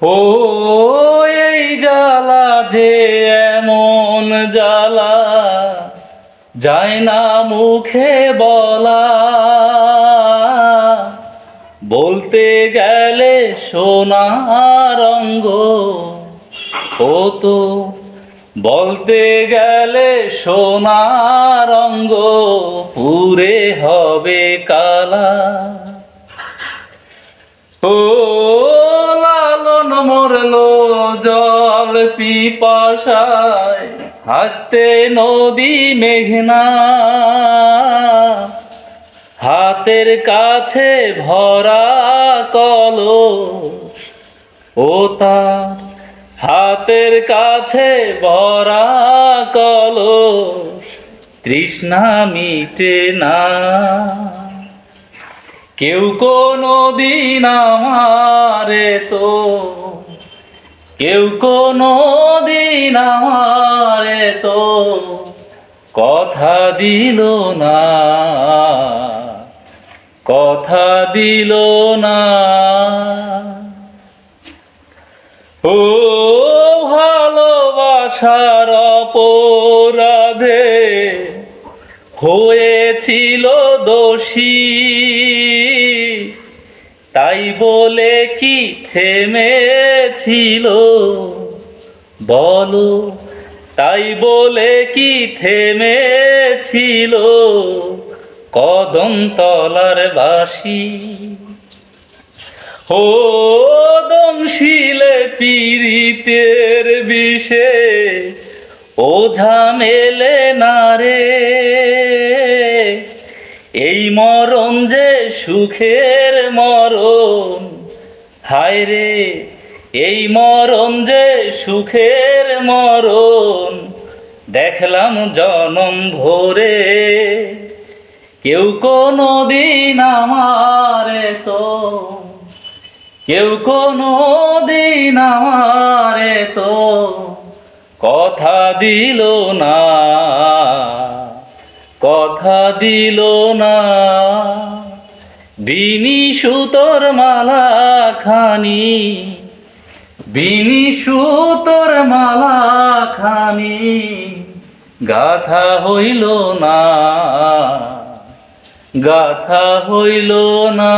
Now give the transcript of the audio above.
ও এই জ্বালা যে এমন জ্বালা যায় না মুখে বলা, বলতে গেলে সোনার অঙ্গ ও তো, বলতে গেলে সোনার অঙ্গ পুরে হবে কালা। ও লালন মরলো জল পিপাসায়, হাঁকতে নদী মেঘনা, হাতের কাছে ভরা কলস ও তার, হাতের কাছে ভরা কলস তৃষ্ণা মিটে না। কেউ কোনো দিন আমারে তো, কেউ কোনো দিন আমারে তো কথা দিল না, কথা দিল না। ও ভালোবাসার অপরাধে হয়েছিল দোষী, তাই বলে কি থেমেছিল বলো, তাই বলে কি থেমেছিল কদম তলার বাঁশি। ও দমশিলে পীড়িতের বিষে ওঝা মেলে না রে, এই মরণ যে সুখের মরণ, হায় রে এই মরণ যে সুখের মরণ, দেখলাম জনম ভরে। কেউ কোনো দিন আমারে তো, কেউ কোনো দিন আমারে তো কথা দিল না, কথা দিল না। বিনি সুতোর মালা খানি, বিনি সুতোর মালা খানি গাথা হইল না, গাথা হইল না।